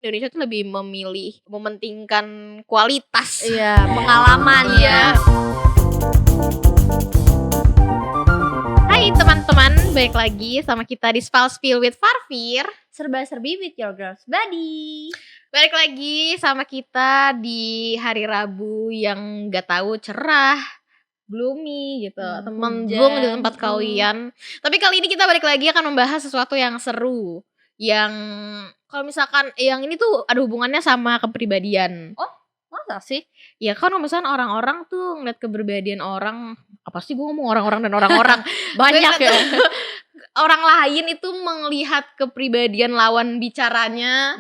Indonesia tuh lebih mementingkan kualitas. Iya, pengalaman ya. Hai teman-teman, balik lagi sama kita di Spill with Farfir. Serba-serbi with your girls buddy. Balik lagi sama kita di hari Rabu yang gak tahu cerah, gloomy gitu, mendung di tempat kalian. Tapi kali ini kita balik lagi akan membahas sesuatu yang seru, yang kalau misalkan yang ini tuh ada hubungannya sama kepribadian. Oh, masa sih? Ya kan kalau misalkan orang-orang tuh ngeliat kepribadian orang, apa sih gue ngomong orang-orang dan orang-orang Banyak ya. Orang lain itu melihat kepribadian lawan bicaranya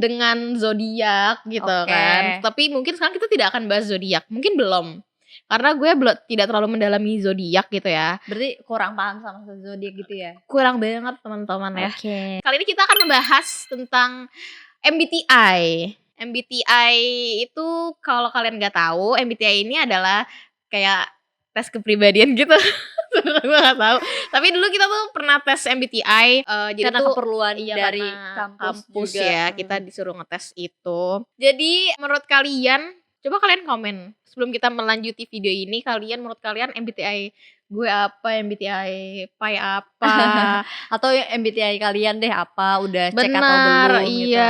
dengan zodiak gitu kan. Tapi mungkin sekarang kita tidak akan bahas zodiak, mungkin belum. Karena gue tidak terlalu mendalami zodiak gitu ya. Berarti kurang paham sama zodiak gitu ya? Kurang banget teman-teman ya. Kali ini kita akan membahas tentang MBTI. MBTI itu kalau kalian nggak tahu, MBTI ini adalah kayak tes kepribadian gitu. Gue nggak tahu. Tapi dulu kita tuh pernah tes MBTI. Jadi karena tuh, keperluan dari kampus juga. Ya. Kita disuruh ngetes itu. Jadi menurut kalian, coba kalian komen sebelum kita melanjuti video ini, kalian menurut kalian MBTI gue apa, MBTI Pai apa, atau MBTI kalian deh apa, udah cek benar, atau belum iya. gitu.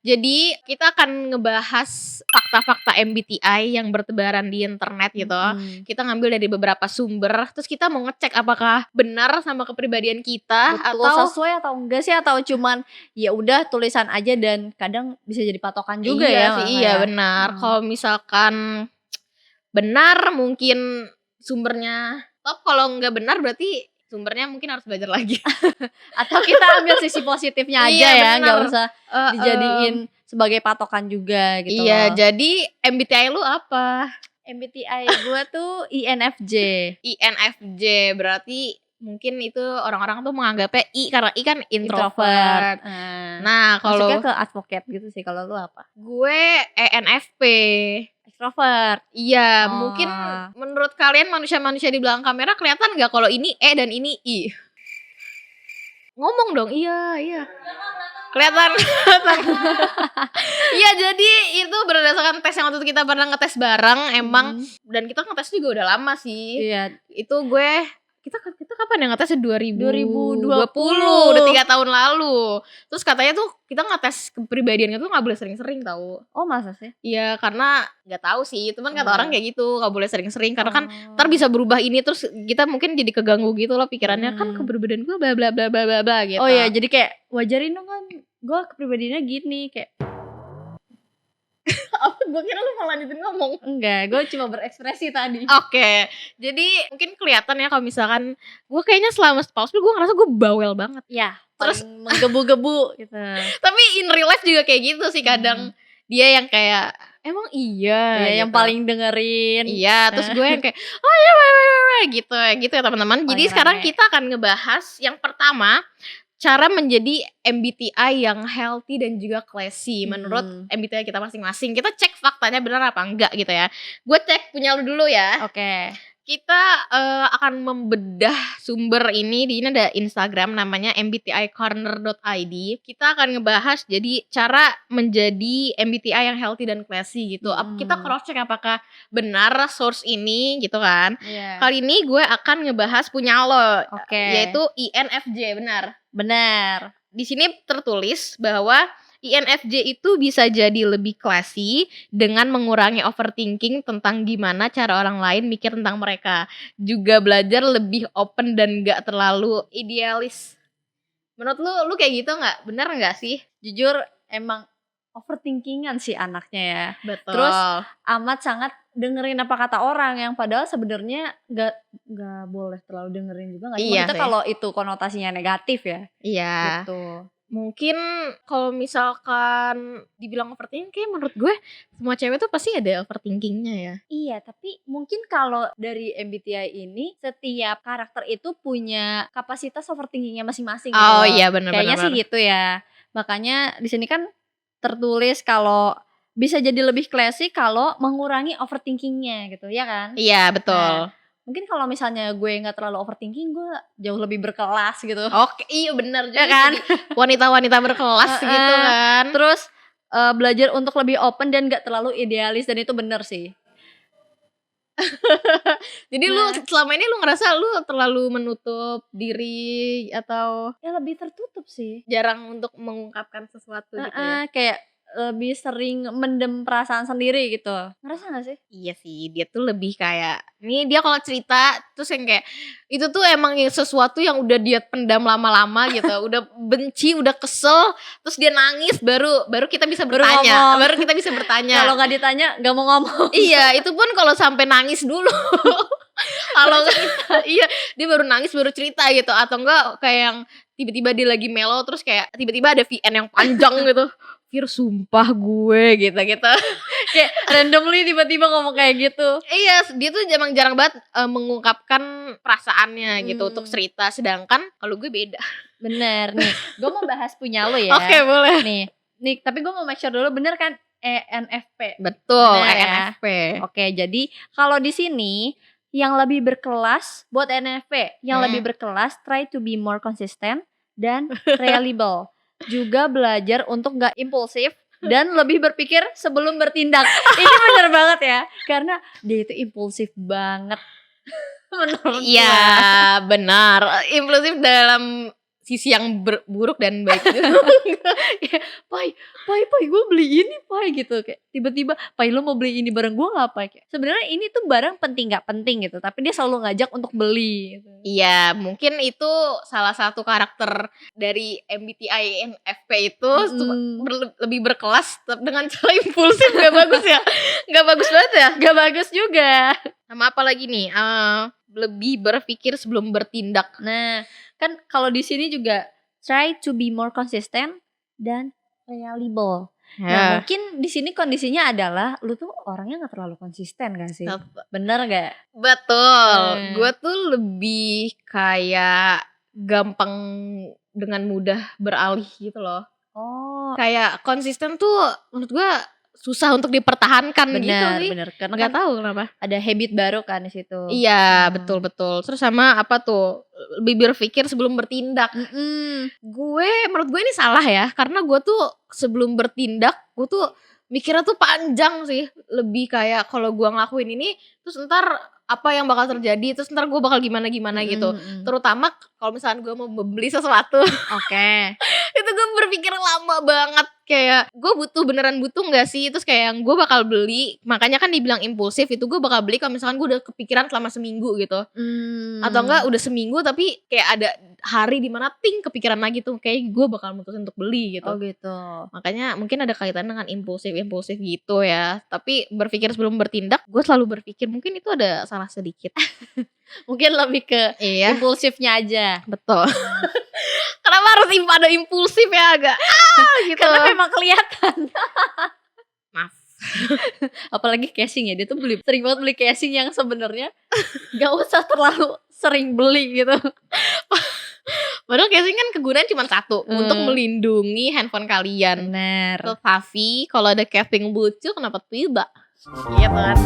Jadi kita akan ngebahas fakta-fakta MBTI yang bertebaran di internet gitu. Kita ngambil dari beberapa sumber, terus kita mau ngecek apakah benar sama kepribadian kita. Betul, atau sesuai atau enggak sih, atau cuman ya udah tulisan aja dan kadang bisa jadi patokan juga iya, ya. Iya benar. Kalau misalkan benar mungkin sumbernya top, kalau nggak benar berarti sumbernya mungkin harus belajar lagi. Atau kita ambil sisi positifnya aja ya, nggak usah dijadiin sebagai patokan juga gitu. Iya, jadi MBTI lu apa? MBTI gue tuh INFJ. INFJ berarti mungkin itu orang-orang tuh menganggapnya I, karena I kan introvert. Nah, kalau masuknya ke advocate gitu sih. Kalau lu apa? Gue ENFP. Extrovert. Iya, mungkin menurut kalian manusia-manusia di belakang kamera kelihatan nggak kalau ini E dan ini I? Ngomong dong, iya. Kelihatan. Iya, jadi itu berdasarkan tes yang waktu itu kita pernah ngetes bareng emang, dan kita ngetes juga udah lama sih. Iya. Itu gue kita kapan ya ngetesnya? 2020, 2020. udah 3 tahun lalu. Terus katanya tuh kita ngetes kepribadian itu nggak boleh sering-sering tahu. Oh, masa sih? Iya, karena nggak tahu sih, cuman kata orang kayak gitu, nggak boleh sering-sering karena kan ntar bisa berubah ini, terus kita mungkin jadi keganggu gitu loh pikirannya, kan kepribadian gue bla bla bla bla bla bla gitu. Oh iya, jadi kayak wajarin dong kan, gue kepribadiannya gini kayak. Apa? Gue kira lu mau lanjutin ngomong. Enggak, gue cuma berekspresi tadi. Oke. Jadi mungkin kelihatan ya kalau misalkan gue kayaknya selama pause gue ngerasa gue bawel banget. Ya, terus menggebu-gebu gitu. Tapi in real life juga kayak gitu sih kadang. Dia yang kayak emang iya gitu. Yang paling dengerin. Iya, terus gue yang kayak oh iya gitu ya teman-teman. Jadi sekarang kita akan ngebahas yang pertama, cara menjadi MBTI yang healthy dan juga classy menurut MBTI kita masing-masing. Kita cek faktanya benar apa enggak gitu ya. Gue cek punya lu dulu ya. Oke. Kita akan membedah sumber ini. Di ini ada Instagram namanya mbticorner.id. Kita akan ngebahas jadi cara menjadi MBTI yang healthy dan classy gitu. Kita cross check apakah benar source ini gitu kan. Kali ini gue akan ngebahas punya lo, yaitu INFJ. Benar. Di sini tertulis bahwa INFJ itu bisa jadi lebih classy dengan mengurangi overthinking tentang gimana cara orang lain mikir tentang mereka. Juga belajar lebih open dan gak terlalu idealis. Menurut lu kayak gitu gak? Bener gak sih? Jujur emang overthinkingan sih anaknya ya. Betul. Terus amat sangat dengerin apa kata orang, yang padahal sebenarnya gak boleh terlalu dengerin juga. Iya, maksudnya kalau itu konotasinya negatif ya. Iya. Gitu. Mungkin kalau misalkan dibilang overthinking, kayak menurut gue semua cewek tuh pasti ada overthinkingnya ya. Iya, tapi mungkin kalau dari MBTI ini setiap karakter itu punya kapasitas overthinkingnya masing-masing. Oh gitu. Iya benar-benar. Kayaknya sih gitu ya. Makanya di sini kan tertulis kalau bisa jadi lebih classy kalau mengurangi overthinkingnya gitu, ya kan? Iya betul. Mungkin kalau misalnya gue nggak terlalu overthinking, gue jauh lebih berkelas gitu. Oke, iya benar juga kan. Wanita-wanita berkelas gitu kan. Terus belajar untuk lebih open dan gak terlalu idealis, dan itu bener sih. Jadi lu selama ini lu ngerasa lu terlalu menutup diri atau Ya lebih tertutup sih. jarang untuk mengungkapkan sesuatu gitu ya? Kayak lebih sering mendem perasaan sendiri gitu. Ngerasa gak sih? Iya sih, dia tuh lebih kayak nih dia kalau cerita terus yang kayak itu tuh emang sesuatu yang udah dia pendam lama-lama gitu. Udah benci, udah kesel, terus dia nangis baru kita bisa bertanya. Baru kita bisa bertanya. Kalau gak ditanya gak mau ngomong. Iya, itu pun kalau sampai nangis dulu. Kalau iya, dia baru nangis baru cerita gitu, atau enggak kayak yang tiba-tiba dia lagi mellow terus kayak tiba-tiba ada VN yang panjang gitu. Fir sumpah gue gitu-gitu. Kayak randomly tiba-tiba ngomong kayak gitu. Iya, dia tuh emang jarang banget mengungkapkan perasaannya gitu untuk cerita, sedangkan kalau gue beda. Bener nih, gue mau bahas punya lo ya. Oke, boleh. Nih, tapi gue mau make sure dulu bener kan ENFP. Betul, Bener ya? ENFP. Oke, jadi kalau di sini yang lebih berkelas buat ENFP, yang lebih berkelas try to be more consistent dan reliable. Juga belajar untuk gak impulsif dan lebih berpikir sebelum bertindak. Ini bener banget ya, karena dia itu impulsif banget. Menurut Iya, benar. Impulsif dalam sisi yang buruk dan baik gitu. Pai gue beli ini Pai gitu, kayak tiba-tiba Pai lo mau beli ini bareng gue nggak Pai, kayak sebenarnya ini tuh barang penting nggak penting gitu, tapi dia selalu ngajak untuk beli gitu. Iya, mungkin itu salah satu karakter dari MBTI INFP itu lebih berkelas dengan cara impulsif. Gak bagus ya, gak bagus banget ya, gak bagus juga. Sama apa lagi nih, lebih berpikir sebelum bertindak. Nah, kan kalau di sini juga try to be more consistent dan reliable. Nah, mungkin di sini kondisinya adalah lu tuh orangnya nggak terlalu konsisten gak sih? Bener gak? Betul. Gue tuh lebih kayak gampang dengan mudah beralih gitu loh. Kayak konsisten tuh menurut gue susah untuk dipertahankan gitu sih. Bener. Karena nggak tahu kenapa. Ada habit baru kan di situ. Iya, betul. Terus sama apa tuh? Lebih berpikir sebelum bertindak. Menurut gue ini salah ya, karena gue tuh sebelum bertindak, gue tuh mikirnya tuh panjang sih. Lebih kayak kalau gue ngelakuin ini, terus ntar apa yang bakal terjadi, terus ntar gue bakal gimana gitu. Terutama kalau misalnya gue mau beli sesuatu. Itu gue berpikir lama banget, kayak gue beneran butuh gak sih, terus kayak yang gue bakal beli. Makanya kan dibilang impulsif, itu gue bakal beli kalau misalkan gue udah kepikiran selama seminggu gitu. Atau enggak udah seminggu tapi kayak ada hari dimana kepikiran lagi tuh, kayak gue bakal mutusin untuk beli gitu. Makanya mungkin ada kaitan dengan impulsif gitu ya. Tapi berpikir sebelum bertindak, gue selalu berpikir mungkin itu ada salah sedikit. Mungkin lebih ke impulsifnya aja. Betul. Kenapa harus ada impulsif ya, agak gitu. Karena memang kelihatan. Maaf. Apalagi casing ya, dia tuh sering banget beli casing yang sebenarnya gak usah terlalu sering beli gitu. Padahal casing kan kegunaan cuma satu, untuk melindungi handphone kalian. Bener. Tapi kalau ada casing lucu, kenapa tidak? Iya kan.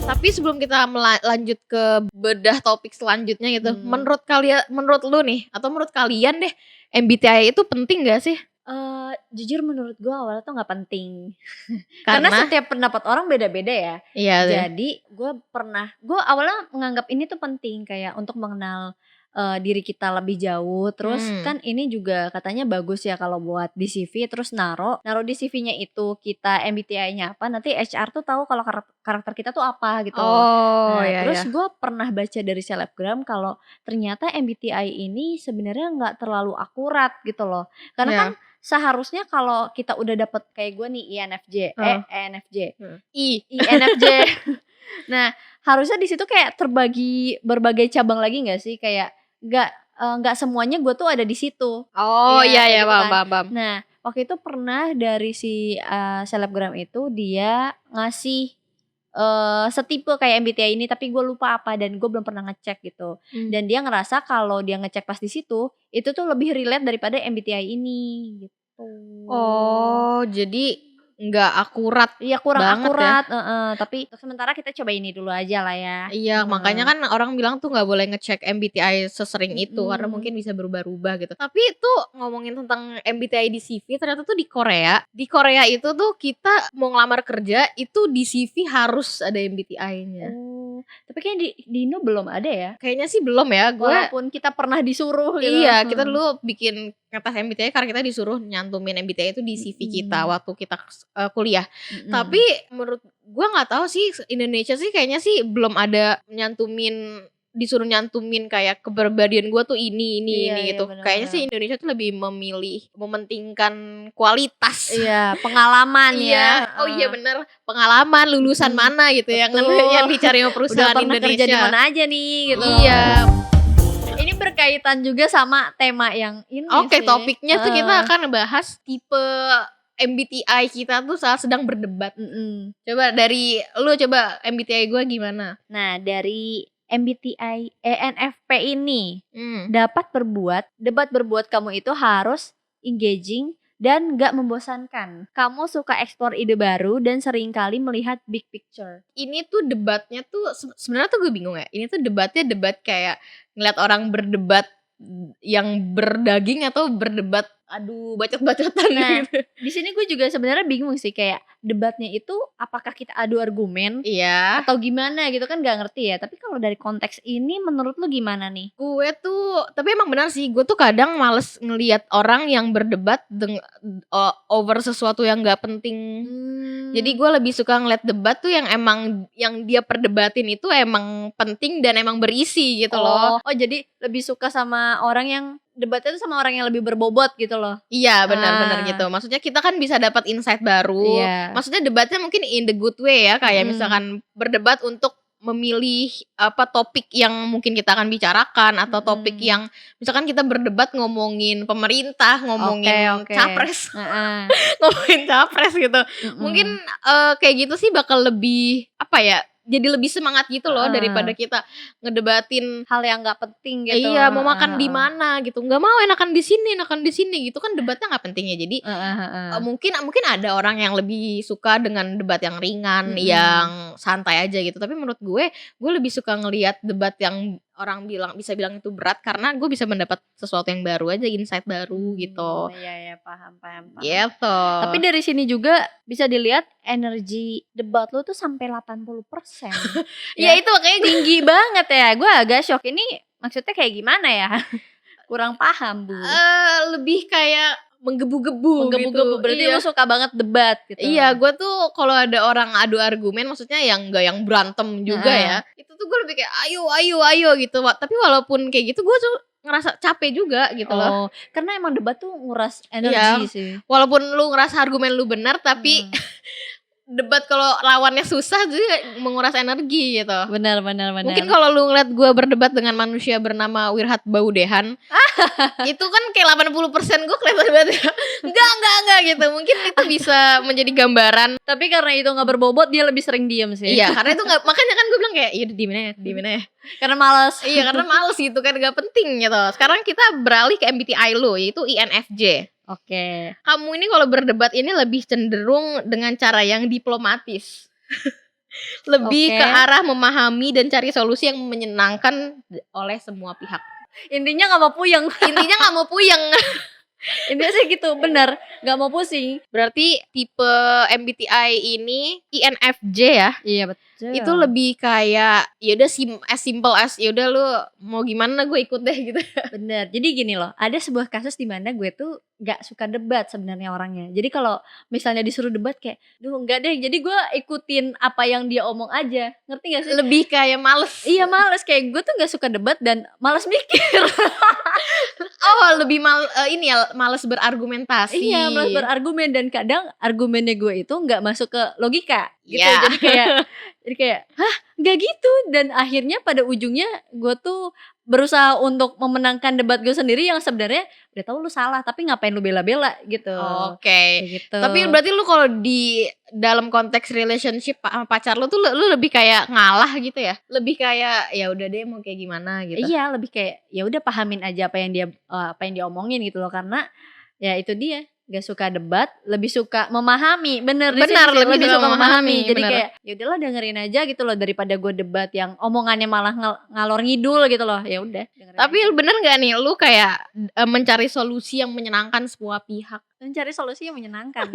Tapi sebelum kita lanjut ke bedah topik selanjutnya gitu, menurut lu nih, atau menurut kalian deh, MBTI itu penting gak sih? Jujur menurut gue awalnya tuh gak penting. Karena setiap pendapat orang beda-beda ya. Iya. Jadi gue awalnya menganggap ini tuh penting, kayak untuk mengenal diri kita lebih jauh. Terus kan ini juga katanya bagus ya kalau buat di CV, terus naro di CV-nya itu kita MBTI-nya apa, nanti HR tuh tahu kalau karakter kita tuh apa gitu. Terus gue pernah baca dari selebgram kalau ternyata MBTI ini sebenarnya nggak terlalu akurat gitu loh. Karena kan seharusnya kalau kita udah dapet kayak gue nih INFJ, INFJ. Nah, harusnya di situ kayak terbagi berbagai cabang lagi nggak sih, kayak nggak semuanya gue tuh ada di situ. Iya, gitu paham. kan. Nah, waktu itu pernah dari si selebgram itu dia ngasih setipe kayak MBTI ini, tapi gue lupa apa dan gue belum pernah ngecek gitu. Dan dia ngerasa kalau dia ngecek pas di situ itu tuh lebih relate daripada MBTI ini gitu. Jadi nggak akurat Iya kurang banget ya. akurat, tapi untuk sementara kita coba ini dulu aja lah ya. Iya, makanya kan orang bilang tuh nggak boleh ngecek MBTI sesering itu karena Mhm. mungkin bisa berubah-ubah gitu. Tapi itu ngomongin tentang MBTI di CV ternyata tuh di Korea itu tuh kita mau ngelamar kerja itu di CV harus ada MBTI-nya. Oh, tapi kayaknya di Indo belum ada ya? Kayaknya sih belum ya, gue Walaupun kita pernah disuruh gitu. iya, kita dulu bikin ngetes MBTI karena kita disuruh nyantumin MBTI itu di CV kita waktu kita kuliah. Tapi menurut gua nggak tahu sih Indonesia sih kayaknya sih belum ada disuruh nyantumin kayak kepribadian gua tuh ini Iya, gitu. bener Kayaknya sih bener. Indonesia tuh lebih mementingkan kualitas. Iya, pengalaman ya, Iya, oh iya bener, pengalaman lulusan mana gitu yang Betul. yang dicari sama Udah perusahaan pernah kerja di Indonesia. mana aja nih gitu. Iya. Ini berkaitan juga sama tema yang ini Oke, sih. topiknya tuh kita Heeh. akan ngebahas tipe MBTI kita tuh saat sedang berdebat. Coba dari lu coba MBTI gue gimana? Nah, dari MBTI ENFP ini Hmm. debat berbuat kamu itu harus engaging dan gak membosankan. Kamu suka eksplor ide baru dan seringkali melihat big picture. Ini tuh debatnya tuh sebenarnya tuh gue bingung ya. Ini tuh debatnya debat kayak ngeliat orang berdebat yang berdaging atau berdebat adu bacot-bacotan Nah, gitu. di sini gue juga sebenarnya bingung sih kayak debatnya itu apakah kita adu argumen Iya. atau gimana gitu kan gak ngerti ya. Tapi kalau dari konteks ini menurut lu gimana nih? Gue tuh tapi emang benar sih, gue tuh kadang males ngelihat orang yang berdebat over sesuatu yang gak penting. Jadi gue lebih suka ngeliat debat tuh yang emang yang dia perdebatin itu emang penting dan emang berisi gitu loh. Oh, jadi lebih suka sama orang yang debatnya tuh sama orang yang lebih berbobot gitu loh. Iya benar-benar Ah. gitu. Maksudnya kita kan bisa dapat insight baru. Iya. Maksudnya debatnya mungkin in the good way ya, kayak misalkan berdebat untuk memilih apa topik yang mungkin kita akan bicarakan atau topik yang misalkan kita berdebat ngomongin pemerintah, ngomongin Oke. capres, Heeh. ngomongin capres gitu. Mungkin kayak gitu sih bakal lebih apa ya? Jadi lebih semangat gitu loh daripada kita ngedebatin Hal yang nggak penting gitu. iya mau makan di mana gitu. Nggak mau enakan di sini gitu kan debatnya nggak penting ya. Jadi mungkin ada orang yang lebih suka dengan debat yang ringan, yang santai aja gitu. Tapi menurut gue lebih suka ngelihat debat yang orang bisa bilang itu berat karena gue bisa mendapat sesuatu yang baru aja, insight baru gitu. Iya, paham. Gitu. Tapi dari sini juga bisa dilihat energi debat lu tuh sampai 80%. Ya itu makanya tinggi banget ya. Gue agak shock. Ini maksudnya kayak gimana ya? Kurang paham, Bu. lebih kayak menggebu-gebu gitu. Berarti Iya. lu suka banget debat gitu. Iya, gue tuh kalau ada orang adu argumen, maksudnya yang gak yang berantem juga ya. Itu tuh gue lebih kayak ayo gitu. Tapi walaupun kayak gitu, gue tuh ngerasa capek juga gitu loh. Karena emang debat tuh nguras energi sih. Walaupun lu ngerasa argumen lu benar, tapi debat kalau lawannya susah juga menguras energi gitu. Benar. Mungkin kalau lu ngeliat gue berdebat dengan manusia bernama Wirhat Baudehan, itu kan kayak 80% gue kelihatan banget ya. Enggak gitu. Mungkin itu bisa menjadi gambaran. Tapi karena itu nggak berbobot, dia lebih sering diem sih. Iya, karena itu nggak, makanya kan gue bilang kayak iya diemin aja. Karena malas. Iya, karena males gitu kan, gak penting gitu. Sekarang kita beralih ke MBTI lu, yaitu INFJ. Oke. Kamu ini kalau berdebat ini lebih cenderung dengan cara yang diplomatis. Lebih ke arah memahami dan cari solusi yang menyenangkan oleh semua pihak. Intinya nggak mau puyeng. Intinya gak mau puyeng. Intinya sih gitu, benar. Nggak mau pusing. Berarti tipe MBTI ini INFJ ya. Iya betul. Itu lebih kayak yaudah as simple as yaudah lu mau gimana gue ikut deh gitu. Bener. Jadi gini loh, ada sebuah kasus di mana gue tuh gak suka debat sebenarnya orangnya. Jadi kalau misalnya disuruh debat kayak, duh enggak deh. Jadi gue ikutin apa yang dia omong aja. Ngerti gak sih? Lebih kayak males. Iya males, kayak gue tuh gak suka debat dan males mikir. Oh lebih males berargumentasi. Iya, males berargumen dan kadang argumennya gue itu gak masuk ke logika gitu. Ya. Jadi kayak hah gak gitu. Dan akhirnya pada ujungnya gue tuh berusaha untuk memenangkan debat gue sendiri yang sebenarnya udah tahu lu salah tapi ngapain lu bela-bela gitu. Oke. Kayak gitu. Tapi berarti lu kalau di dalam konteks relationship sama pacar lu tuh lu lebih kayak ngalah gitu ya? Lebih kayak ya udah deh mau kayak gimana gitu. Iya, lebih kayak ya udah pahamin aja apa yang dia omongin gitu loh, karena ya itu dia. gak suka debat, lebih suka memahami. Bener Benar, sih, lebih lebih suka suka memahami. memahami, Jadi bener. kayak ya udahlah dengerin aja gitu loh, daripada gue debat yang omongannya malah ngalor ngidul gitu loh. Ya udah dengerin Tapi aja. bener gak nih lu kayak mencari solusi yang menyenangkan semua pihak? Mencari solusi yang menyenangkan.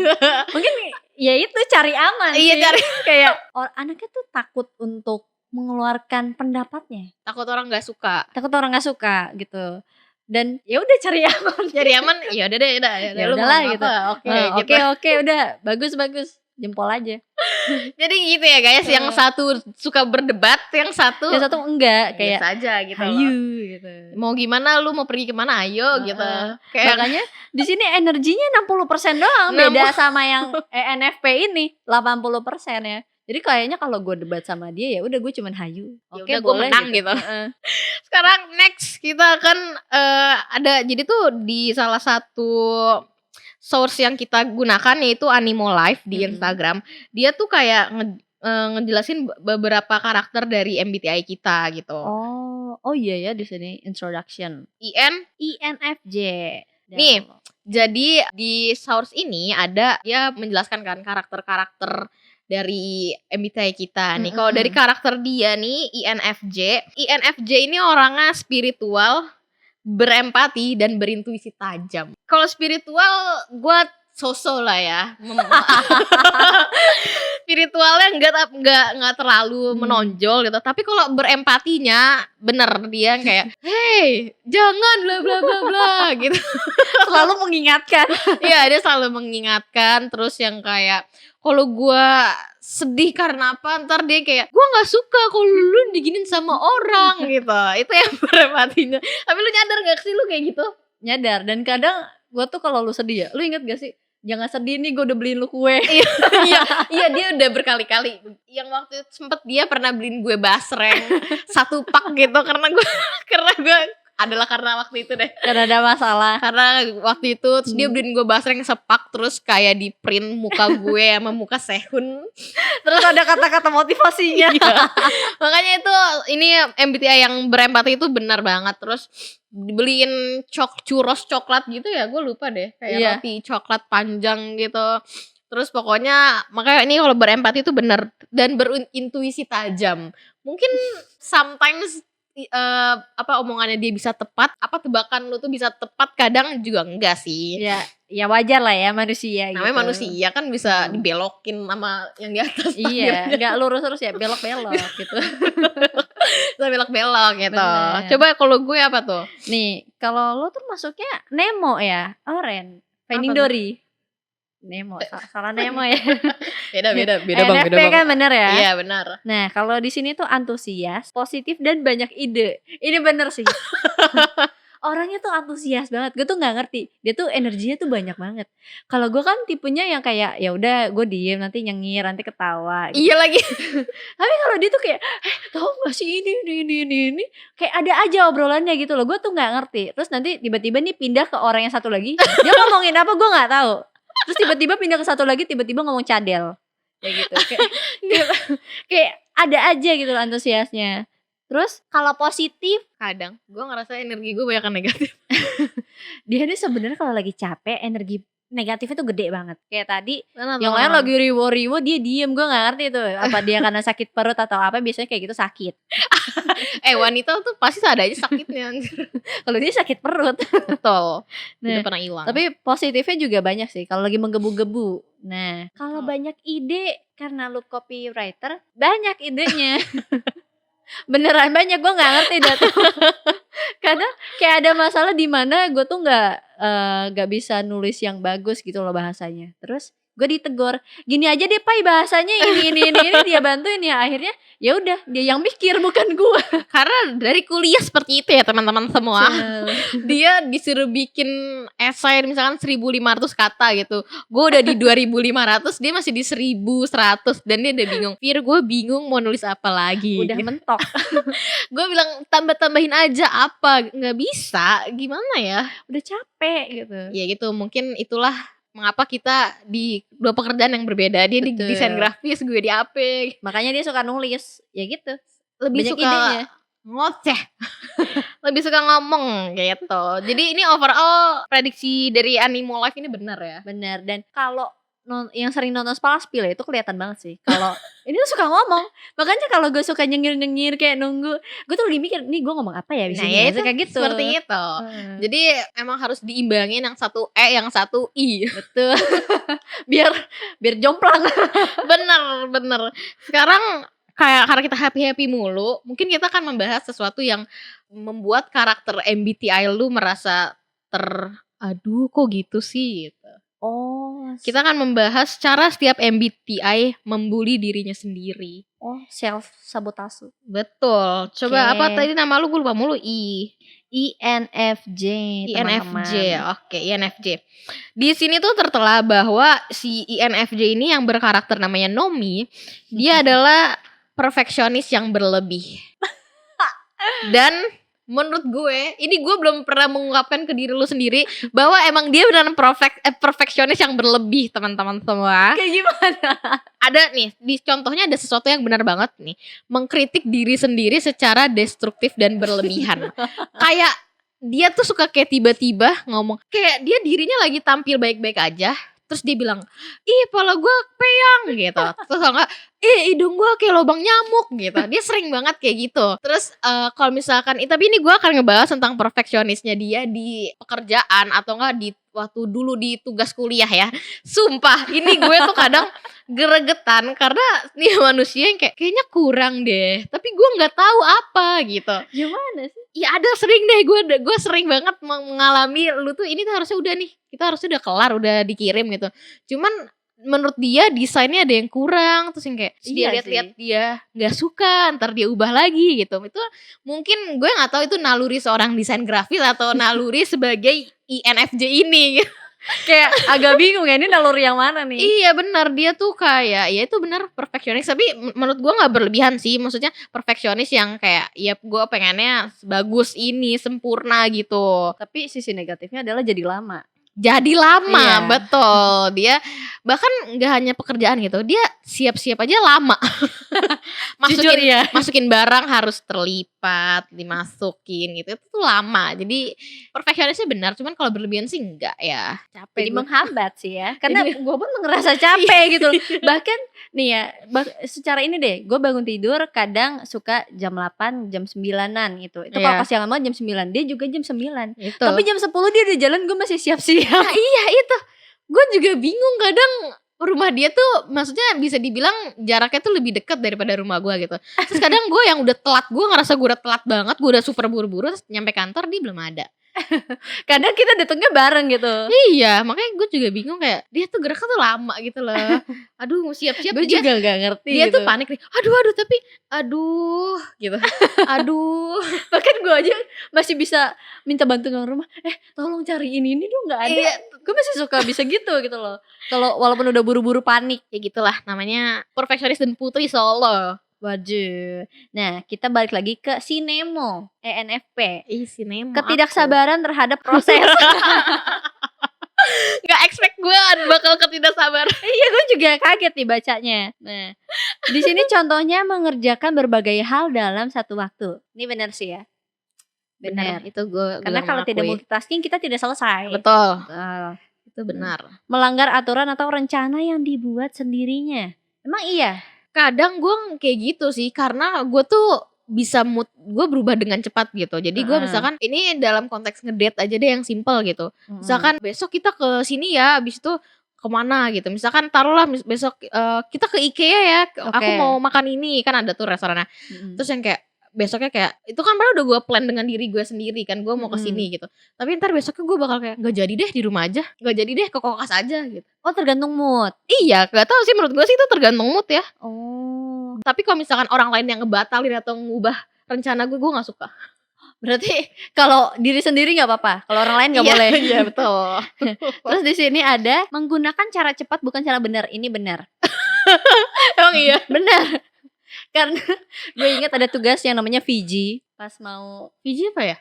Mungkin ya itu cari aman Iya, sih. cari. Kayak anaknya tuh takut untuk mengeluarkan pendapatnya. Takut orang gak suka. Takut orang gak suka gitu. Dan ya udah cari aman. Cari aman, ya udah deh, Ya lu udahlah mau gitu. apa? Oke, Oke, udah bagus. Jempol aja. Jadi gitu ya guys, yang satu suka berdebat, yang satu Yang satu enggak, kayak biasa aja gitu loh. hayu gitu. Mau gimana, lu mau pergi kemana, ayo gitu. Kayak Makanya di sini energinya 60% doang, beda sama yang ENFP ini 80% ya. Jadi kayaknya kalau gue debat sama dia ya udah gue cuman hayu. ya Oke, udah gue boleh menang gitu. Sekarang next kita akan ada, jadi tuh di salah satu source yang kita gunakan yaitu Animo Live di Instagram. Dia tuh kayak ngejelasin beberapa karakter dari MBTI kita gitu. Oh iya ya, di sini introduction. INFJ. Nih, jadi di source ini ada dia menjelaskan kan karakter-karakter dari MBTI kita nih. Kalau dari karakter dia nih INFJ ini orangnya spiritual, berempati dan berintuisi tajam. Kalau spiritual gue so-so lah ya. Spiritualnya nggak terlalu menonjol gitu. Tapi kalau berempatinya bener, dia kayak hey jangan bla bla bla bla gitu. Selalu mengingatkan. Iya, dia selalu mengingatkan. Terus yang kayak kalau gue sedih karena apa, ntar dia kayak gue nggak suka kalau lu diginin sama orang gitu. Itu yang berempatinya. Tapi lu nyadar gak sih lu kayak gitu? Nyadar. Dan kadang gue tuh kalau lu sedih ya, lu inget gak sih, jangan sedih nih, gue udah beliin lu kue. Iya, dia udah berkali-kali. Yang waktu itu sempet dia pernah beliin gue basreng 1 pak gitu karena gue karena waktu itu deh. Karena ada masalah. Karena waktu itu terus dia beliin gue basreng sepak, terus kayak di print muka gue sama muka Sehun. Terus ada kata-kata motivasinya. Iya. Makanya itu ini MBTI yang berempati itu benar banget. Terus dibeliin churros coklat gitu ya, gue lupa deh, kayak roti coklat panjang gitu. Terus pokoknya makanya ini kalau berempati itu benar dan berintuisi tajam. Mungkin sometimes omongannya dia bisa tepat, tebakan lu tuh bisa tepat, kadang juga enggak sih. Ya wajar lah ya, manusia gitu. Namanya manusia kan bisa dibelokin sama yang di atas. Iya, enggak lurus terus ya, belok-belok gitu. Bisa belok-belok gitu. Bener. Coba kalau gue apa tuh? Nih, kalau lo tuh masuknya Nemo ya, Ren. Finding Apa tuh? Dory. Nemo, salah Nemo ya. Beda NFP kan bener ya. Iya benar. Nah, kalau di sini tuh antusias, positif dan banyak ide. Ini bener sih. Orangnya tuh antusias banget. Gue tuh nggak ngerti. Dia tuh energinya tuh banyak banget. Kalau gue kan tipenya yang kayak ya udah gue diem, nanti nyengir, nanti ketawa. Gitu. Iya lagi. Tapi kalau dia tuh kayak, tau gak sih ini, kayak ada aja obrolannya gitu loh. Gue tuh nggak ngerti. Terus nanti tiba-tiba nih pindah ke orang yang satu lagi. Dia ngomongin apa gue nggak tahu. Terus tiba-tiba pindah ke satu lagi, tiba-tiba ngomong cadel. Kayak gitu. Kayak ada aja gitu loh antusiasnya. Terus kalau positif, kadang gue ngerasa energi gue banyak yang negatif. dia ini sebenarnya kalau lagi capek energi negatifnya tuh gede banget. Kayak tadi Kenapa? yang lain lagi riwo-riwo dia diem, gue nggak ngerti tuh apa dia karena sakit perut atau apa, biasanya kayak gitu sakit. Wanita tuh pasti ada aja sakitnya. Kalau dia sakit perut. Betul. Nah, Udah pernah hilang. tapi positifnya juga banyak sih kalau lagi menggebu-gebu. Nah, kalau banyak ide karena lu copywriter, banyak idenya. Beneran banyak, gue nggak ngerti dah tuh. Kadang kayak ada masalah di mana gue tuh nggak bisa nulis yang bagus gitu loh bahasanya. Terus gue ditegur, gini aja deh Pai bahasanya ini dia bantuin ya. Akhirnya ya udah dia yang mikir bukan gue. Karena dari kuliah seperti itu ya teman-teman semua. Dia disuruh bikin esai misalkan 1.500 kata gitu. Gue udah di 2.500, dia masih di 1.100 dan dia udah bingung. Fir, gue bingung mau nulis apa lagi. Udah mentok. Gue bilang tambah-tambahin aja apa, nggak bisa. Gimana ya? Udah capek gitu. Ya gitu, mungkin itulah mengapa kita di 2 pekerjaan yang berbeda. Dia di desain grafis, gue di AP. Makanya dia suka nulis. Ya gitu. Lebih Banyak suka idenya. ngoceh. Lebih suka ngomong gitu. Jadi ini overall prediksi dari Animo Live ini benar ya. Bener, dan kalau yang sering nonton Spalaspil ya itu kelihatan banget sih. Kalau ini tuh suka ngomong. Makanya kalau gue suka nyengir-nyengir kayak nunggu, gue tuh lagi mikir, nih gue ngomong apa ya di Nah sini ya ya, itu kayak gitu. seperti itu. Jadi emang harus diimbangin yang satu E, yang satu I. Betul. biar jomplang. Bener. Sekarang kayak karena kita happy mulu, mungkin kita akan membahas sesuatu yang membuat karakter MBTI lu merasa aduh kok gitu sih gitu. Oh, Kita akan membahas cara setiap MBTI membuli dirinya sendiri. self sabotase. Betul. Coba Oke. apa tadi nama lu, gue lupa mulu. INFJ, teman-teman. INFJ. Oke, INFJ. Di sini tuh tertera bahwa si INFJ ini yang berkarakter namanya Nomi, dia adalah perfeksionis yang berlebih. Dan menurut gue, ini gue belum pernah mengungkapkan ke diri lu sendiri bahwa emang dia beneran perfeksionis yang berlebih, teman-teman semua. Kayak gimana? Ada nih, di contohnya ada sesuatu yang benar banget nih, mengkritik diri sendiri secara destruktif dan berlebihan. Kayak dia tuh suka kayak tiba-tiba ngomong, kayak dia dirinya lagi tampil baik-baik aja, terus dia bilang, ih pala gue peyang gitu. Terus enggak, hidung gue kayak lubang nyamuk gitu. Dia sering banget kayak gitu. Terus kalau misalkan, tapi ini gue akan ngebahas tentang perfeksionisnya dia di pekerjaan atau enggak di waktu dulu di tugas kuliah ya. Sumpah, ini gue tuh kadang geregetan karena nih manusia yang kayaknya kurang deh, tapi gue nggak tahu apa gitu. Gimana sih? Ya ada sering deh, gue sering banget mengalami lu tuh ini tuh harusnya udah nih, kita harusnya udah kelar, udah dikirim gitu. Cuman menurut dia desainnya ada yang kurang, terus yang kayak dia lihat-lihat dia nggak suka, ntar dia ubah lagi gitu. Itu mungkin gue nggak tahu itu naluri seorang desain grafis atau naluri sebagai INFJ ini. Kayak agak bingung ya, ini naluri yang mana nih? Iya benar, dia tuh kayak ya itu benar perfeksionis, tapi menurut gue nggak berlebihan sih, maksudnya perfeksionis yang kayak ya gue pengennya bagus ini sempurna gitu. Tapi sisi negatifnya adalah jadi lama. Iya. Betul. Dia bahkan nggak hanya pekerjaan gitu, dia siap-siap aja lama. Jujur ya. Masukin barang harus terlipat, dimasukin gitu, itu tuh lama. Jadi perfeksionisnya benar, cuman kalau berlebihan sih enggak ya. Capek. Jadi menghambat sih ya. Karena gue pun ngerasa capek gitu. Bahkan nih ya, secara ini deh, gue bangun tidur kadang suka jam 8, jam 9-an gitu. Itu kalau pas siang lama jam 9, dia juga jam 9. Itu. Tapi jam 10 dia udah jalan, gue masih siap-siap. Nah, iya itu. Gue juga bingung kadang rumah dia tuh maksudnya bisa dibilang jaraknya tuh lebih dekat daripada rumah gue gitu. Terus kadang gue yang udah telat, gue ngerasa gue udah telat banget, gue udah super buru-buru, terus nyampe kantor dia belum ada. Kadang kita datangnya bareng gitu. Iya, makanya gue juga bingung kayak dia tuh geraknya tuh lama gitu loh. Aduh, mau siap-siap. Gue juga gak ngerti. Dia gitu. tuh panik nih. Aduh tapi gitu. Aduh. Bahkan gue aja masih bisa minta bantuan orang rumah. Tolong cariin ini dong, nggak ada. Iya. Gue masih suka bisa gitu loh. Kalau walaupun udah buru-buru panik. Ya gitulah namanya perfeksionis dan putri Solo. Waduh. Nah, kita balik lagi ke si Nemo, ENFP. Si Nemo. Ketidaksabaran terhadap proses. Gak expect gue bakal ketidaksabaran. Iya, gue juga kaget nih bacanya. Nah, di sini contohnya mengerjakan berbagai hal dalam satu waktu. Ini benar sih ya. Benar. Itu gue. Karena kalau tidak multitasking kita tidak selesai. Betul. Itu benar. Melanggar aturan atau rencana yang dibuat sendirinya. Emang iya? Kadang gue kayak gitu sih, karena gue tuh bisa mood gue berubah dengan cepat gitu. Jadi gue misalkan ini dalam konteks ngedate aja deh yang simple gitu. Misalkan besok kita ke sini ya, abis itu kemana gitu. Misalkan taruhlah besok kita ke IKEA ya, aku mau makan ini, kan ada tuh restorannya. Terus yang kayak besoknya kayak itu kan padahal udah gue plan dengan diri gue sendiri kan, gue mau kesini gitu. Tapi ntar besoknya gue bakal kayak gak jadi deh di rumah aja, gak jadi deh ke kokas aja gitu. Oh, tergantung mood. Iya, gak tahu sih, menurut gue sih itu tergantung mood ya. Oh. Tapi kalau misalkan orang lain yang ngebatalin atau ngubah rencana gue gak suka. Berarti kalau diri sendiri nggak apa-apa, kalau orang lain nggak boleh. Iya betul. Terus di sini ada menggunakan cara cepat bukan cara benar. Ini benar. Emang iya. Benar. Karena gue ingat ada tugas yang namanya Fiji. Pas mau Fiji apa ya?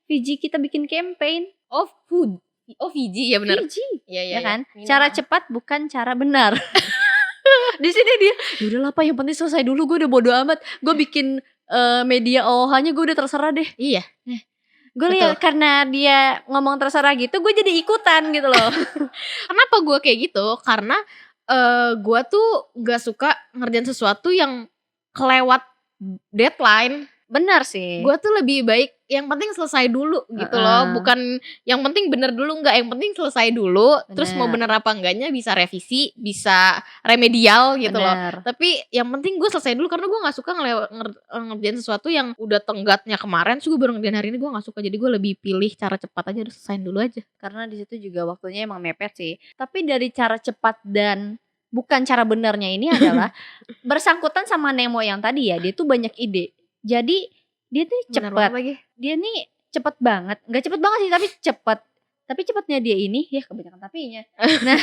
Fiji kita bikin campaign. Oh food. Oh Fiji ya benar. Fiji. Iya Ya kan? Cara cepat bukan cara benar. Di sini dia, yaudahlah Pak, yang penting selesai dulu, gue udah bodo amat. Gue bikin media OOH-nya gue udah terserah deh. Iya, Gue betul. lihat karena dia ngomong terserah gitu, gue jadi ikutan gitu loh. Kenapa gue kayak gitu? Karena gue tuh gak suka ngerjain sesuatu yang kelewat deadline. Benar sih. Gue tuh lebih baik yang penting selesai dulu gitu loh. Bukan yang penting bener dulu, enggak. Yang penting selesai dulu. Terus mau bener apa enggaknya bisa revisi, bisa remedial gitu loh. Tapi yang penting gue selesai dulu karena gue gak suka ngerjain sesuatu yang udah tenggatnya kemarin. Terus gue baru ngerjain hari ini, gue gak suka. Jadi gue lebih pilih cara cepat aja, udah selesaiin dulu aja. Karena di situ juga waktunya emang mepet sih. Tapi dari cara cepat dan bukan cara benernya ini adalah bersangkutan sama Nemo yang tadi ya, dia tuh banyak ide. Jadi dia tuh cepet. Dia nih cepet banget. Gak cepet banget sih, tapi cepet. Tapi cepetnya dia ini, ya kebanyakan tapinya. Nah,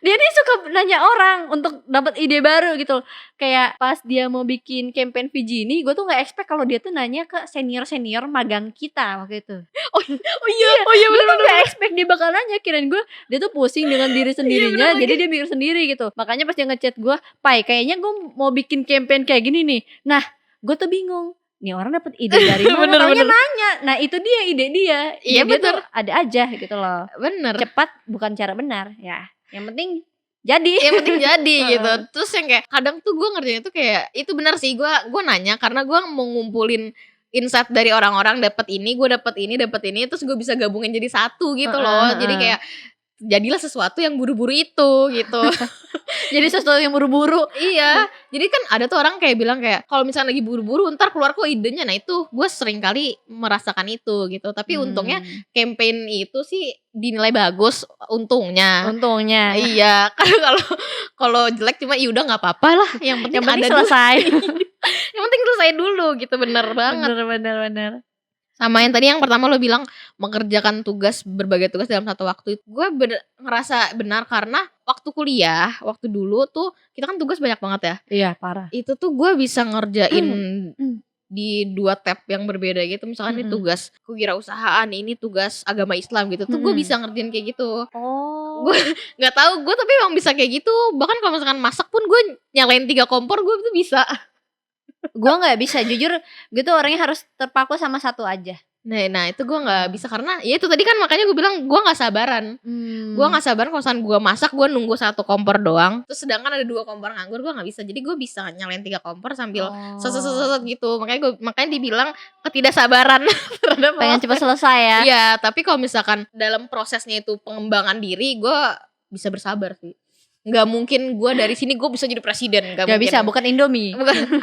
dia nih suka nanya orang untuk dapat ide baru gitu. Kayak pas dia mau bikin campaign VG ini, gue tuh gak expect kalau dia tuh nanya ke senior-senior magang kita waktu itu. Oh iya Gue tuh gak expect dia bakal nanya. Kirain gue dia tuh pusing dengan diri sendirinya, jadi dia mikir sendiri gitu. Makanya pas dia ngechat gue, Pai kayaknya gue mau bikin campaign kayak gini nih. Nah, gue tuh bingung. Nih orang dapat ide dari mana? Taunya nanya. Nah itu dia ide dia. Iya bener. Tuh ada aja gitu loh. Bener. Cepat bukan cara benar ya. Yang penting jadi. Yang penting jadi gitu. Terus yang kayak kadang tuh gue ngerjain itu kayak itu benar sih, gue nanya karena gue mau ngumpulin insight dari orang-orang, dapat ini, gue dapat ini, terus gue bisa gabungin jadi satu gitu loh. Jadi kayak jadilah sesuatu yang buru-buru itu gitu. Jadi sesuatu yang buru-buru. Iya. Jadi kan ada tuh orang kayak bilang kayak kalau misalnya lagi buru-buru ntar keluar kok idenya. Nah itu gue sering kali merasakan itu gitu. Tapi untungnya campaign itu sih dinilai bagus untungnya. Iya. Karena kalau jelek cuma ya udah nggak apa-apa lah. Yang penting ada selesai. Yang penting selesai dulu gitu. Bener banget. Bener. Sama yang tadi yang pertama lo bilang mengerjakan berbagai tugas dalam satu waktu. Gue ngerasa benar karena waktu kuliah, waktu dulu tuh kita kan tugas banyak banget ya. Iya parah. Itu tuh gue bisa ngerjain di 2 tab yang berbeda gitu. Misalkan ini tugas kewirausahaan, ini tugas agama Islam gitu. Tuh gue bisa ngerjain kayak gitu. Gue gak tahu, gue tapi emang bisa kayak gitu. Bahkan kalau misalkan masak pun gue nyalain 3 kompor gue tuh bisa. Gue nggak bisa, jujur gue tuh orangnya harus terpaku sama satu aja. Nah itu gue nggak bisa karena ya itu tadi kan makanya gue bilang gue nggak sabaran. Gue nggak sabaran kalau misalkan gue masak gue nunggu 1 kompor doang. Terus sedangkan ada 2 kompor nganggur, gue nggak bisa. Jadi gue bisa nyalain 3 kompor sambil seset gitu. Makanya dibilang ketidaksabaran. Pengen cepat selesai ya. Iya, tapi kalau misalkan dalam prosesnya itu pengembangan diri, gue bisa bersabar sih. Nggak mungkin gue dari sini gue bisa jadi presiden. Nggak mungkin. Bisa, bukan Indomie. Bukan.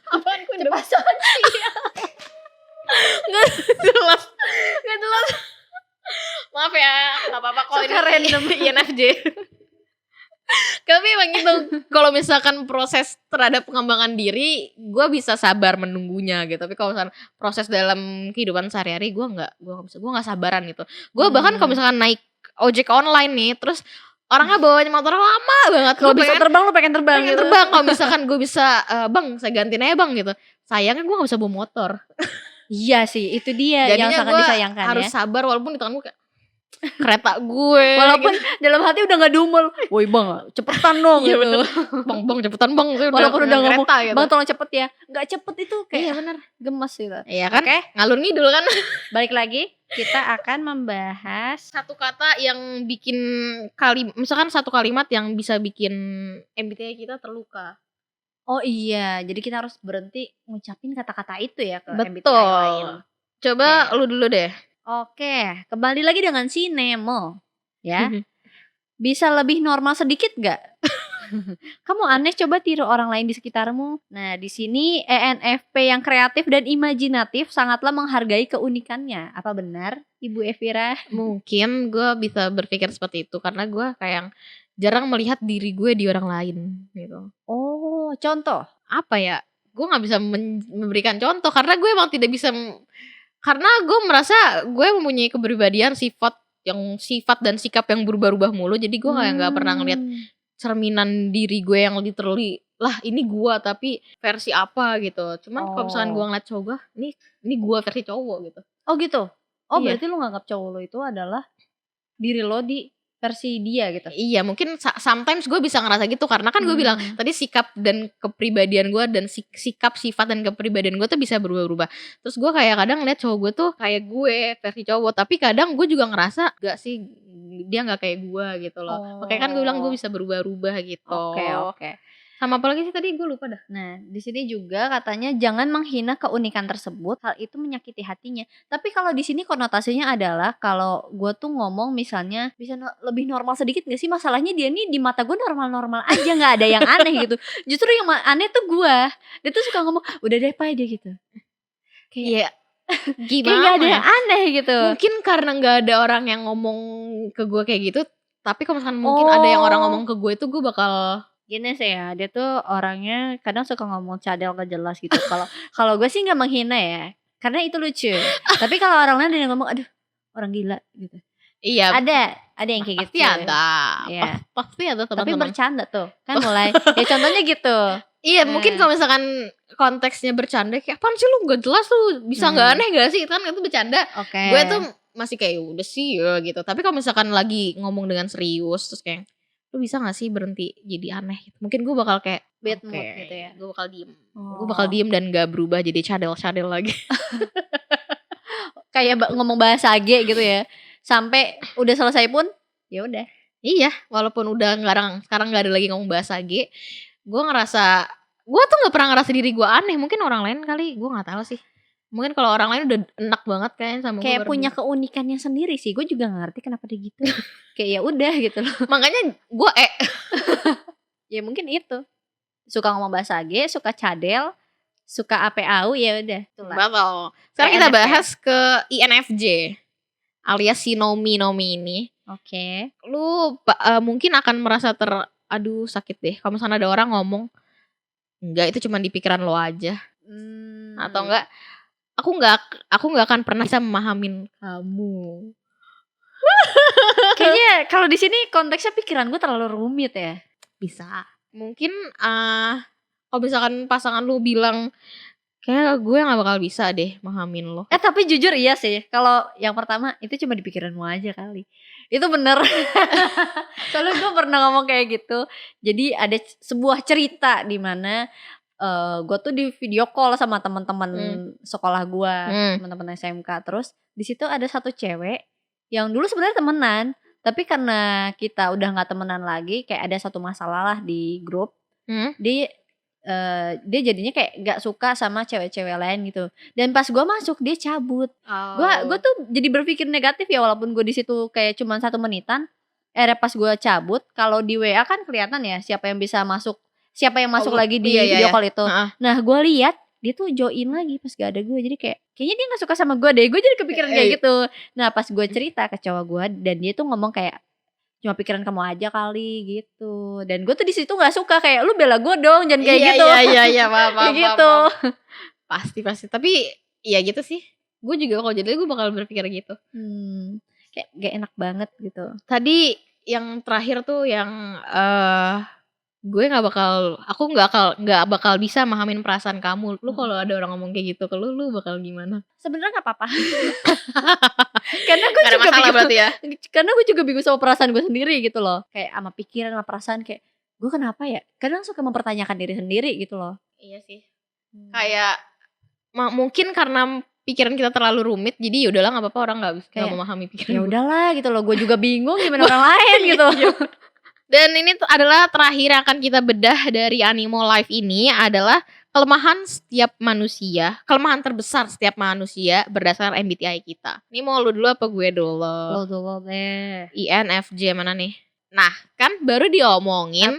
Apaan gue cepat saja. Nggak jelas. Maaf ya, nggak apa-apa kalau ini random INFJ. Tapi emang gitu, kalau misalkan proses terhadap pengembangan diri, gue bisa sabar menunggunya gitu. Tapi kalau misalkan proses dalam kehidupan sehari-hari, gue nggak bisa, gue nggak sabaran gitu. Gue bahkan kalau misalkan naik ojek online nih, terus orangnya bawanya motor lama banget. Kalau bisa terbang lu pengen terbang gitu. Terbang kalau misalkan gue bisa, bang saya gantiin aja bang gitu. Sayangnya gue gak bisa bawa motor. Iya sih, itu dia yang sangat disayangkan harus ya. sabar walaupun di tangan gue kayak kereta gue. Walaupun dalam hati udah gak dumel. Woi bang, cepetan dong gitu. Bang cepetan bang. Walaupun udah ngomong gitu. Bang tolong cepet ya. Gak cepet itu kayak iya bener. Gemes gitu. Iya kan, ngalur ngidul kan. Balik lagi, kita akan membahas satu kata yang bikin misalkan satu kalimat yang bisa bikin MBTI kita terluka. Oh iya, jadi kita harus berhenti ngucapin kata-kata itu ya ke MBTI lain. Coba lu dulu deh. Oke, kembali lagi dengan si Nemo ya. Bisa lebih normal sedikit gak? Kamu aneh, coba tiru orang lain di sekitarmu. Nah di sini ENFP yang kreatif dan imajinatif sangatlah menghargai keunikannya. Apa benar Ibu Evira? Mungkin gue bisa berpikir seperti itu karena gue kayak jarang melihat diri gue di orang lain gitu. Oh, contoh? Apa ya? Gue gak bisa memberikan contoh karena gue emang tidak bisa. Karena gue merasa gue mempunyai kepribadian sifat dan sikap yang berubah-ubah mulu. Jadi gue gak pernah ngeliat cerminan diri gue yang literally lah ini gue tapi versi apa gitu. Cuman kalau misalkan gue ngeliat cowok gue, ini gue versi cowok gitu. Oh gitu? Oh iya. Berarti lu nganggap cowok lo itu adalah diri lo di versi dia gitu. Iya, mungkin sometimes gue bisa ngerasa gitu karena kan gue bilang tadi sikap dan kepribadian gue dan sikap, sifat dan kepribadian gue tuh bisa berubah-ubah. Terus gue kayak kadang ngeliat cowok gue tuh kayak gue versi cowok, tapi kadang gue juga ngerasa gak sih dia nggak kayak gue gitu loh. Makanya kan gue bilang gue bisa berubah-ubah gitu. Oke. Sama apa lagi sih tadi gue lupa dah. Nah, di sini juga katanya jangan menghina keunikan tersebut, hal itu menyakiti hatinya. Tapi kalau di sini konotasinya adalah kalau gue tuh ngomong misalnya bisa lebih normal sedikit gak sih? Masalahnya dia nih di mata gue normal-normal aja, nggak ada yang aneh gitu. Justru yang aneh tuh gue. Dia tuh suka ngomong, udah deh Pak aja gitu. Kayak Kayak gimana nggak ada ya? yang aneh gitu. Mungkin karena nggak ada orang yang ngomong ke gue kayak gitu. Tapi kalau misalkan mungkin ada yang orang ngomong ke gue itu gue bakal Gini sih ya, dia tuh orangnya kadang suka ngomong cadel gak jelas gitu. Kalau gue sih nggak menghina ya, karena itu lucu. Tapi kalau orang lain ada yang ngomong, aduh orang gila gitu. iya Ada yang kayak pasti gitu. ada. Iya. Pasti ada Tapi teman-teman. bercanda tuh kan mulai. Ya contohnya gitu. Iya mungkin kalau misalkan konteksnya bercanda kayak apaan sih lu gak jelas lu bisa nggak aneh gak sih kan itu bercanda. Oke. Gue tuh masih kayak udah sih ya gitu. Tapi kalau misalkan lagi ngomong dengan serius terus kayak lu bisa gak sih berhenti jadi aneh gitu. Mungkin gue bakal kayak bad oke, mood gitu ya. gue bakal diem. Oh. Gue bakal diem dan gak berubah jadi cadel-cadel lagi. Kayak ngomong bahasa G gitu ya. Sampai udah selesai pun ya udah. Iya, walaupun udah sekarang gak ada lagi ngomong bahasa G, gue ngerasa gue tuh nggak pernah ngerasa diri gue aneh. Mungkin orang lain kali, gue nggak tahu sih. Mungkin kalau orang lain udah enak banget kayaknya sama gue. Kayak punya keunikannya sendiri sih. Gue juga gak ngerti kenapa dia gitu. Kayak ya udah gitu loh. Makanya gue Ya mungkin itu. Suka ngomong bahasa G, suka cadel, suka APAU ya udah. Betul. Sekarang Kayak kita NF ya? bahas ke INFJ alias si Nomi ini. Oke. Lu mungkin akan merasa aduh sakit deh kalau misalnya ada orang ngomong enggak itu cuma di pikiran lo aja. Atau enggak aku nggak akan pernah bisa memahamin kamu. Kayaknya kalau di sini konteksnya pikiran gue terlalu rumit ya. Bisa. Mungkin kalau misalkan pasangan lu bilang kayak gue nggak bakal bisa deh memahamin lo. Tapi jujur iya sih. Kalau yang pertama itu cuma di pikiranmu aja kali. Itu bener. Soalnya gue pernah ngomong kayak gitu. Jadi ada sebuah cerita di mana gue tuh di video call sama teman-teman sekolah gue, teman-teman SMK. Terus di situ ada satu cewek yang dulu sebenarnya temenan, tapi karena kita udah nggak temenan lagi, kayak ada satu masalah lah di grup, dia jadinya kayak nggak suka sama cewek-cewek lain gitu. Dan pas gue masuk dia cabut. Gue tuh jadi berpikir negatif ya, walaupun gue di situ kayak cuma 1 menitan. Pas gue cabut, kalau di WA kan kelihatan ya siapa yang bisa masuk. Siapa yang masuk lagi di video call itu. Nah gue lihat dia tuh join lagi pas gak ada gue. Jadi kayaknya dia gak suka sama gue deh. Gue jadi kepikiran kayak gitu. Nah pas gue cerita ke cowok gue, dan dia tuh ngomong kayak cuma pikiran kamu aja kali gitu. Dan gue tuh di situ gak suka, kayak lu bela gue dong, jangan kayak gitu. Iya maaf. Gitu. Pasti. Tapi ya gitu sih. Gue juga kalau jadi gue bakal berpikir gitu. Kayak gak enak banget gitu. Tadi yang terakhir tuh yang gue aku nggak bakal bisa mahamin perasaan kamu. Lu kalau ada orang ngomong kayak gitu ke lu bakal gimana? Sebenarnya nggak apa-apa. Karena gue juga bingung berarti ya. Karena gue juga bingung sama perasaan gue sendiri gitu loh. Kayak sama pikiran sama perasaan, kayak gue kenapa ya? Kadang suka mempertanyakan diri sendiri gitu loh. Iya sih. Kayak mungkin karena pikiran kita terlalu rumit, jadi yaudahlah nggak apa-apa orang nggak memahami pikiran. Ya udahlah gitu loh. Gue juga bingung gimana orang lain gitu. Dan ini adalah terakhir yang akan kita bedah dari Animo Live ini adalah kelemahan terbesar setiap manusia berdasarkan MBTI kita. Ini mau lu dulu apa gue dulu? Lu dulu deh. INFJ mana nih? Nah kan baru diomongin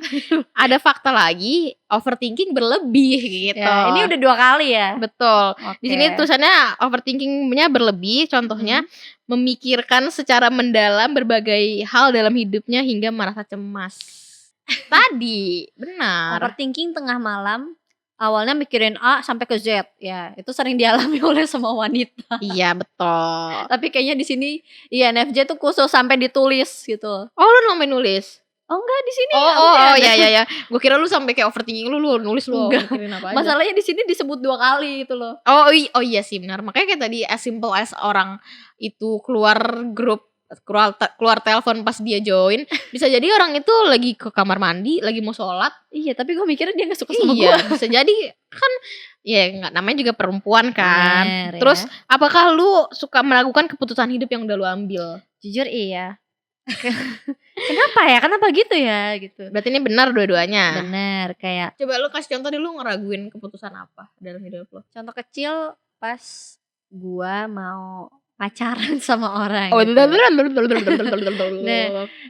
ada fakta lagi, overthinking berlebih gitu. Ya, ini udah 2 kali ya. Betul. Okay. Di sini tulisannya overthinkingnya berlebih. Contohnya memikirkan secara mendalam berbagai hal dalam hidupnya hingga merasa cemas. Tadi benar. Overthinking tengah malam. Awalnya mikirin A sampai ke Z, ya itu sering dialami oleh semua wanita. Iya betul. Tapi kayaknya di sini INFJ tuh khusus sampai ditulis gitu. Oh lu sampai nulis? Oh enggak di sini. Oh ya. Gue kira lu sampai kayak overthinking lu nulis lu. Enggak. Masalahnya di sini disebut 2 kali gitu loh. Oh iya sih benar. Makanya kayak tadi as simple as orang itu keluar grup keluar telepon pas dia join, bisa jadi orang itu lagi ke kamar mandi, lagi mau sholat. Iya, tapi gue mikirnya dia gak suka sama gue. Iya, bisa jadi kan ya nggak, namanya juga perempuan kan. Bener, Terus ya. apakah lu suka meragukan keputusan hidup yang udah lu ambil? Jujur iya. Kenapa ya? Kenapa gitu ya? Gitu. Berarti ini benar dua-duanya. Bener, kayak Coba lu kasih contoh deh, lu ngeraguin keputusan apa dalam hidup lu? contoh kecil pas gua mau pacaran sama orang Oh, gitu. nah,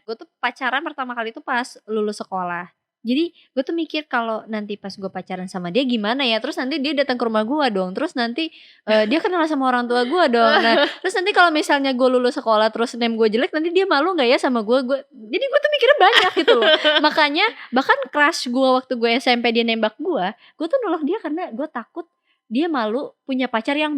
Gue tuh pacaran pertama kali tuh pas lulus sekolah. Jadi gue tuh mikir kalau nanti pas gue pacaran sama dia gimana ya. Terus nanti dia datang ke rumah gue dong. Terus nanti dia kenal sama orang tua gue dong. Nah terus nanti kalau misalnya gue lulus sekolah terus name gue jelek, nanti dia malu gak ya sama gue. Jadi gue tuh mikirnya banyak gitu loh. Makanya bahkan crush gue waktu gue SMP dia nembak gue tuh nolak dia karena gue takut dia malu punya pacar yang.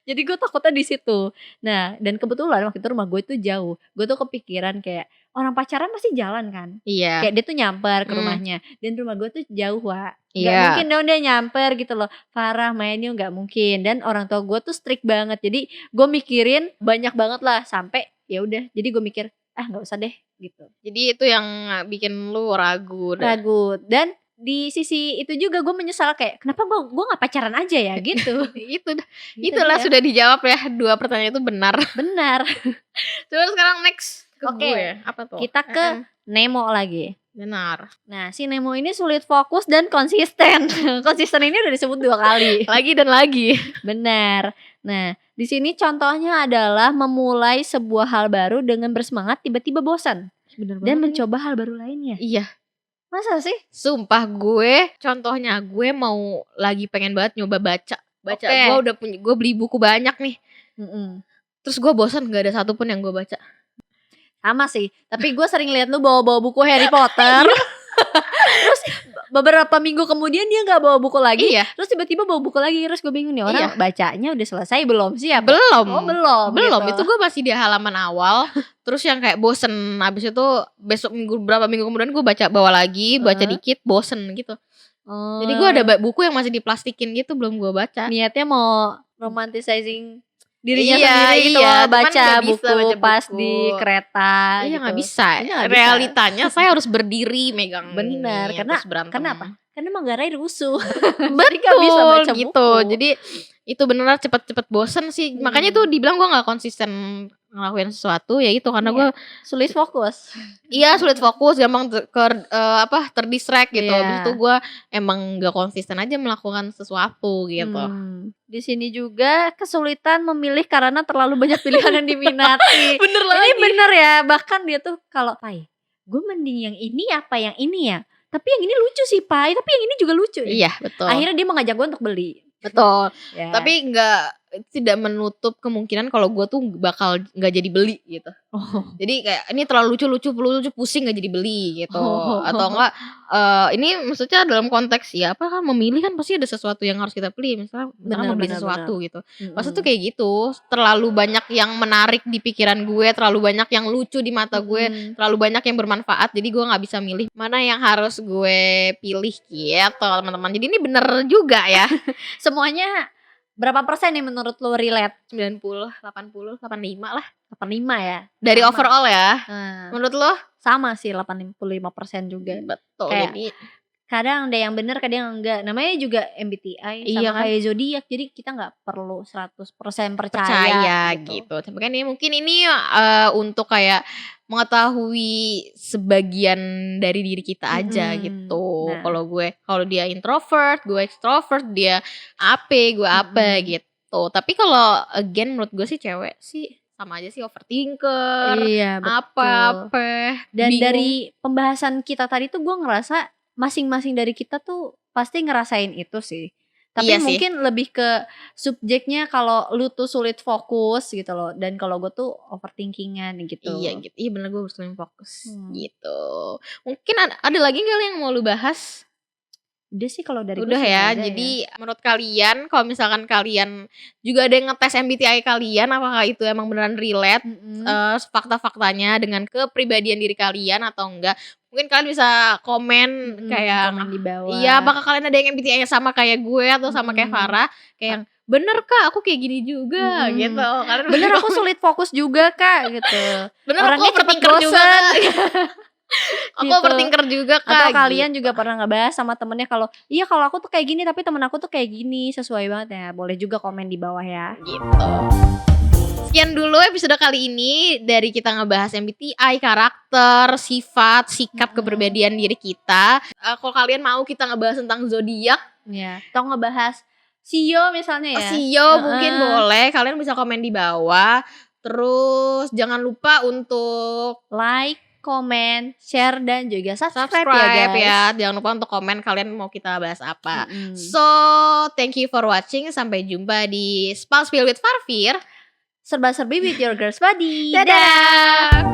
Jadi gue takutnya di situ. Nah, dan kebetulan waktu itu rumah gue tuh jauh. Gue tuh kepikiran kayak orang pacaran pasti jalan kan. iya. Kayak dia tuh nyamper ke rumahnya. Dan rumah gue tuh jauh, Wak. Gak Iya. mungkin dong dia nyamper gitu loh. Farah mainnya gak mungkin. Dan orang tua gue tuh strict banget. Jadi gue mikirin banyak banget lah. Sampai ya udah. Jadi gue mikir gak usah deh gitu. Jadi itu yang bikin lu ragu. Ragu. Dan di sisi itu juga gue menyesal kayak kenapa gue gak pacaran aja ya gitu. Itulah dia. sudah dijawab ya, 2 pertanyaan itu benar. Benar. Coba sekarang next ke Oke. gue. Apa tuh? Kita ke Nemo lagi. Benar. Nah, si Nemo ini sulit fokus dan konsisten. Konsisten ini udah disebut 2 kali. Lagi dan lagi. Benar. Nah, di sini contohnya adalah memulai sebuah hal baru dengan bersemangat tiba-tiba bosan dan mencoba hal baru lainnya. Iya. Masa sih? Sumpah gue, contohnya gue mau lagi pengen banget nyoba baca. Oke. Gue udah punya, gue beli buku banyak nih. Terus gue bosan, gak ada satupun yang gue baca. Sama sih, tapi gue sering lihat lu bawa-bawa buku Harry Potter. Terus beberapa minggu kemudian dia gak bawa buku lagi. Iya. Terus tiba-tiba bawa buku lagi. Terus gue bingung nih orang bacanya udah selesai belum sih? Apa? Belum. Oh belum gitu. Itu gue masih di halaman awal. Terus yang kayak bosen. Habis itu besok berapa minggu kemudian gue bawa lagi. Baca dikit bosen gitu. Jadi gue ada buku yang masih diplastikin gitu, belum gue baca. Niatnya mau romanticizing dirinya sendiri gitu loh, baca buku pas di kereta gitu. Gak bisa. Gak Realitanya saya harus berdiri megang. Benar, karena kenapa? Karena Manggarai rusuh. Betul gak bisa baca gitu. buku. Jadi itu beneran cepet-cepet bosen sih. Makanya tuh dibilang gue gak konsisten ngelakuin sesuatu ya itu karena gue sulit fokus. Iya, sulit fokus, gampang terdistract gitu. Habis itu gue emang gak konsisten aja melakukan sesuatu gitu. Di sini juga kesulitan memilih karena terlalu banyak pilihan yang diminati. Bener lagi. Ini bener ya, bahkan dia tuh kalau Pai, gue mending yang ini apa yang ini ya. Tapi yang ini lucu sih Pai, tapi yang ini juga lucu. Iya, betul. Akhirnya dia mengajak gue untuk beli. Betul. Ya. Tapi tidak menutup kemungkinan kalau gue tuh bakal nggak jadi beli gitu. Jadi kayak ini terlalu lucu pusing nggak jadi beli gitu. Atau enggak ini maksudnya dalam konteks ya apa kan memilih kan pasti ada sesuatu yang harus kita pilih. Misalnya mau beli sesuatu gitu. Maksudnya tuh kayak gitu. Terlalu banyak yang menarik di pikiran gue, terlalu banyak yang lucu di mata gue, terlalu banyak yang bermanfaat. Jadi gue nggak bisa milih mana yang harus gue pilih gitu teman-teman. Jadi ini bener juga ya. Semuanya berapa persen nih menurut lo relate? 90, 80, 85 lah. 85 ya? Dari sama. Overall ya. Menurut lo? Sama sih 85% juga. Betul. Kayak, jadi kadang ada yang benar, kadang yang enggak. Namanya juga MBTI sama kan? kayak zodiak. Jadi kita gak perlu 100% percaya gitu. Tapi kan ini mungkin ini untuk kayak mengetahui sebagian dari diri kita aja gitu. Kalau dia introvert, gue extrovert, dia AP, gue apa gitu. Tapi kalau again menurut gue sih cewek sih sama aja sih overthinker. Iya, betul. Apa. Dan bingung. dari pembahasan kita tadi tuh gue ngerasa masing-masing dari kita tuh pasti ngerasain itu sih. Tapi Iya mungkin lebih ke subjeknya kalau lu tuh sulit fokus gitu loh. Dan kalau gue tuh overthinkingan gitu. Iya gitu. Iya bener, gue sulit fokus gitu. Mungkin ada lagi kali yang mau lu bahas? Udah sih kalau dari udah ya. Jadi menurut kalian kalau misalkan kalian juga ada yang ngetes MBTI kalian, apakah itu emang beneran relate fakta-faktanya dengan kepribadian diri kalian atau enggak? Mungkin kalian bisa komen kayak komen di bawah. Iya, apakah kalian ada yang MBTI-nya sama kayak gue atau sama kayak Farah, kayak yang bener Kak, aku kayak gini juga gitu. Kalian Bener aku sulit fokus juga Kak gitu. bener aku Orangnya cepet overthinker juga bosen. Kak. Aku Gitu. overthinker juga Kak. Atau kalian gitu. juga pernah ngebahas sama temennya kalau iya kalau aku tuh kayak gini tapi temen aku tuh kayak gini, sesuai banget ya. Boleh juga komen di bawah ya. Gitu. Sekian dulu episode kali ini dari kita ngebahas MBTI, karakter, sifat, sikap kepribadian diri kita. Kalau kalian mau kita ngebahas tentang zodiak, Ya. Atau ngebahas Sio misalnya ya. Sio mungkin boleh. Kalian bisa komen di bawah. Terus jangan lupa untuk Like, comment, share dan juga subscribe ya subscribe guys. ya. Jangan lupa untuk komen kalian mau kita bahas apa. Mm-mm. So, thank you for watching. Sampai jumpa di Spill with Farfir. Serba-serbi with your girls buddy. Dadah.